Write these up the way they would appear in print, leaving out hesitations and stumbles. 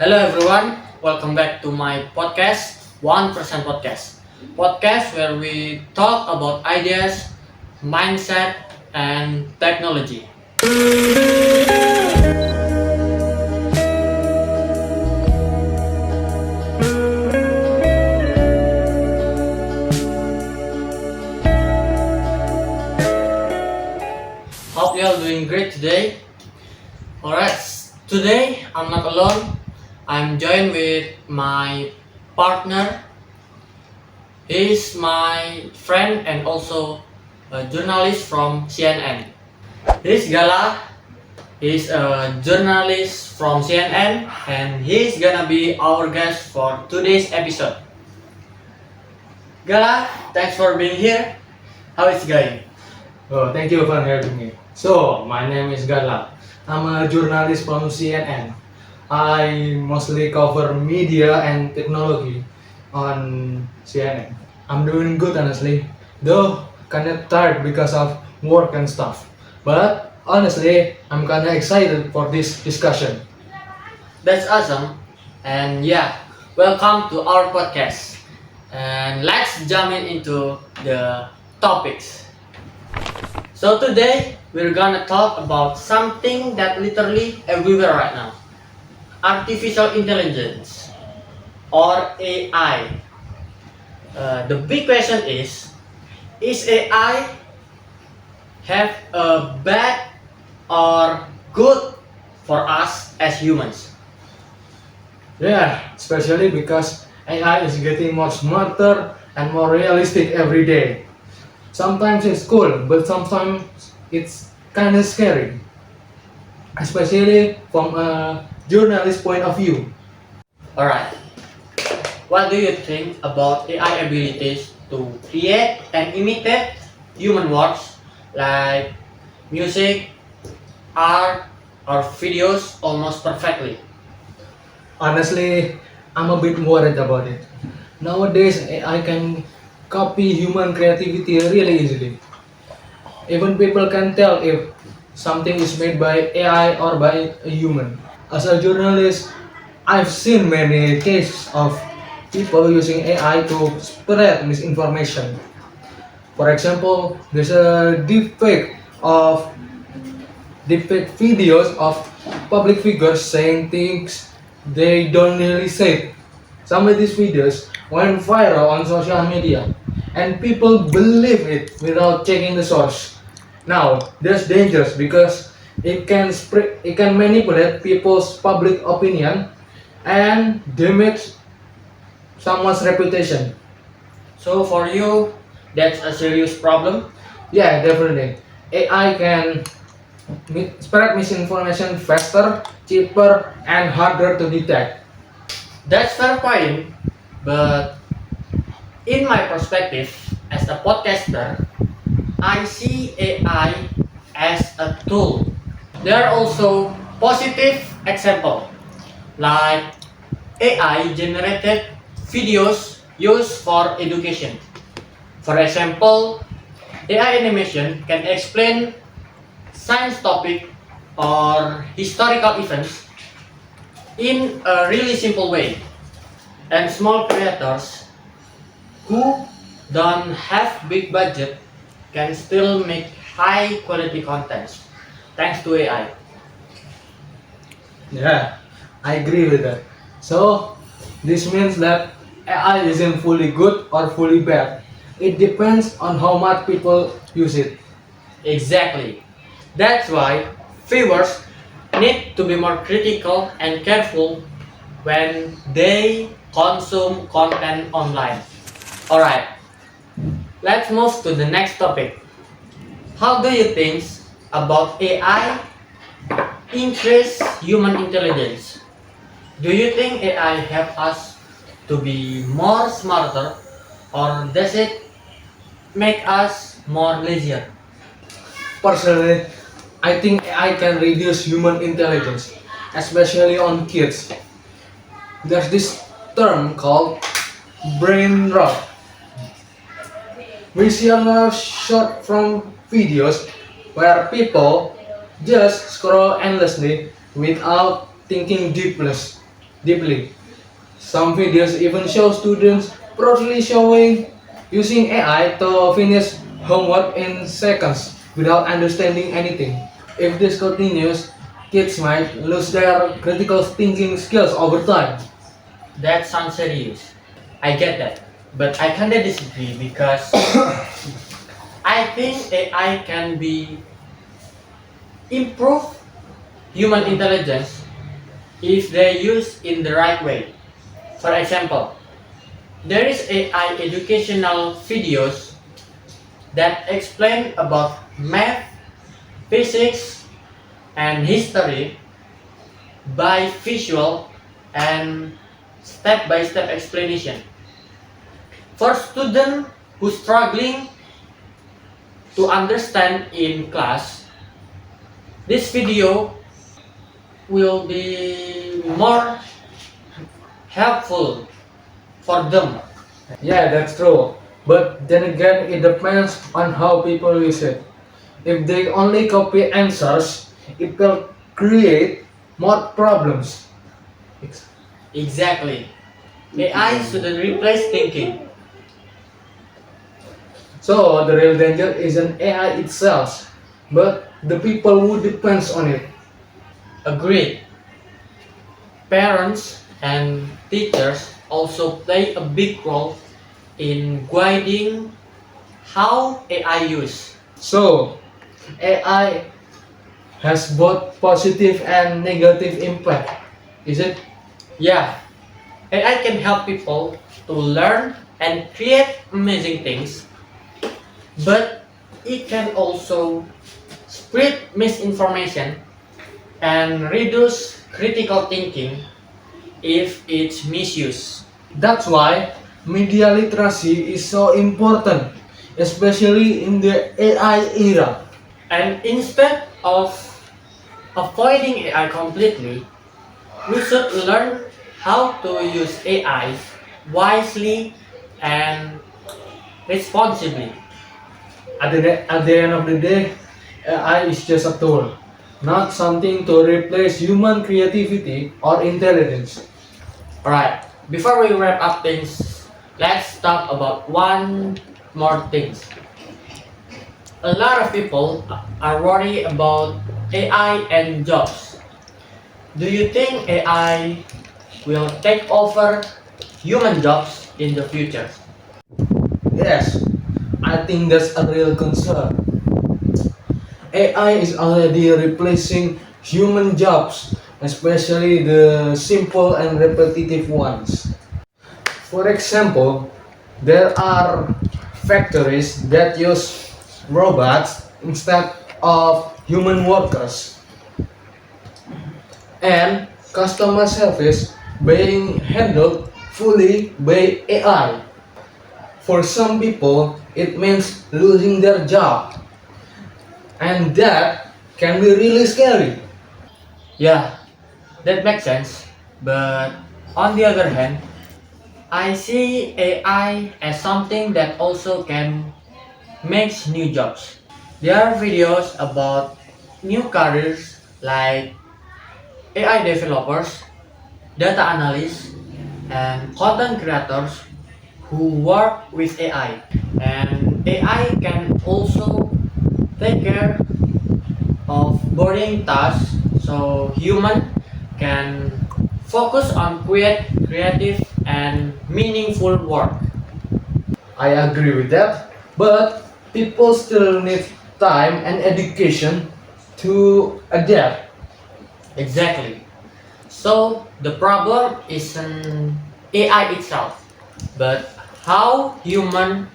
Hello everyone, welcome back to my podcast, 1% Podcast. Podcast where we talk about ideas, mindset, and technology. Hope you all doing great today. Alright, today I'm not alone. I'm joined with my partner. He's my friend and also a journalist from CNN. He's Gala. He's a journalist from CNN and he's gonna be our guest for today's episode. Gala, thanks for being here. How is it going? Oh, thank you for having me. So, my name is Gala. I'm a journalist from CNN. I mostly cover media and technology on CNN. I'm doing good honestly, though kinda tired because of work and stuff. But honestly, I'm kinda excited for this discussion. That's awesome. And yeah, welcome to our podcast. And let's jump into the topics. So today we're gonna talk about something that literally everywhere right now. Artificial intelligence or AI. The big question is AI have a bad or good for us as humans? Yeah, especially because AI is getting more smarter and more realistic every day. Sometimes it's cool, but sometimes it's kind of scary, especially from a journalist point of view. Alright, what do you think about AI abilities to create and imitate human works like music, art, or videos almost perfectly? Honestly, I'm a bit worried about it. Nowadays, AI can copy human creativity really easily. Even people can tell if something is made by AI or by a human. As a journalist, I've seen many cases of people using AI to spread misinformation. For example, there's a of deepfake videos of public figures saying things they don't really say. Some of these videos went viral on social media and people believe it without checking the source. Now, that's dangerous because it can manipulate people's public opinion and damage someone's reputation. So for you, that's a serious problem. Yeah, definitely. AI can spread misinformation faster, cheaper, and harder to detect. That's fair point, but in my perspective as a podcaster, I see AI as a tool. There are also positive example like AI generated videos used for education. For example, AI animation can explain science topic or historical events in a really simple way. And small creators who don't have big budget can still make high quality content thanks to AI. Yeah, I agree with that. So, this means that AI isn't fully good or fully bad. It depends on how much people use it. Exactly. That's why viewers need to be more critical and careful when they consume content online. Alright, let's move to the next topic. How do you think about AI increase human intelligence? Do you think AI help us to be more smarter or does it make us more lazier? Personally, I think AI can reduce human intelligence, especially on kids. There's this term called brain rot. We see a lot of short form videos where people just scroll endlessly without thinking deeply. deeply. Some videos even show students proudly showing using AI to finish homework in seconds without understanding anything. If this continues, kids might lose their critical thinking skills over time. That sounds serious. I get that. But I kinda disagree because I think AI can be improve human intelligence if they use in the right way. For example, there is AI educational videos that explain about math, physics, and history by visual and step-by-step explanation. For students who struggling to understand in class, this video will be more helpful for them. Yeah, that's true. But then again, it depends on how people use it. If they only copy answers, it will create more problems. Exactly. AI shouldn't replace thinking. So the real danger isn't AI itself, but the people who depends on it. Agreed. Parents and teachers also play a big role in guiding how AI use. So AI has both positive and negative impact. Is it? Yeah, AI can help people to learn and create amazing things, but it can also spread misinformation and reduce critical thinking if it's misused. That's why media literacy is so important, especially in the AI era. And instead of avoiding AI completely, we should learn how to use AI wisely and responsibly. At the end of the day, AI is just a tool, not something to replace human creativity or intelligence. Alright, before we wrap up things, let's talk about one more thing. A lot of people are worried about AI and jobs. Do you think AI will take over human jobs in the future? Yes, I think that's a real concern. AI is already replacing human jobs, especially the simple and repetitive ones. For example, there are factories that use robots instead of human workers, and customer service being handled fully by AI. For some people, it means losing their job, and that can be really scary. Yeah, that makes sense. But on the other hand, I see AI as something that also can make new jobs. There are videos about new careers like AI developers, data analysts, and content creators who work with AI. And AI can also take care of boring tasks so human can focus on creative and meaningful work. I agree with that, but people still need time and education to adapt. Exactly. So the problem isn't AI itself, but how human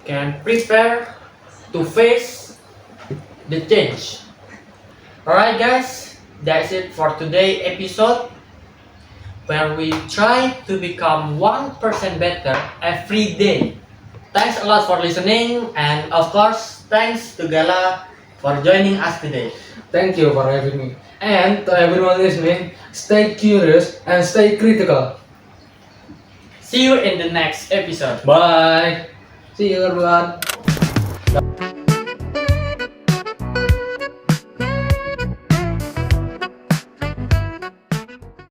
can prepare to face the change. Alright guys, that's it for today episode where we try to become 1% better every day. Thanks a lot for listening, and of course, thanks to Gala for joining us today. Thank you for having me. And to everyone listening, stay curious and stay critical. See you in the next episode. Bye. See you everyone.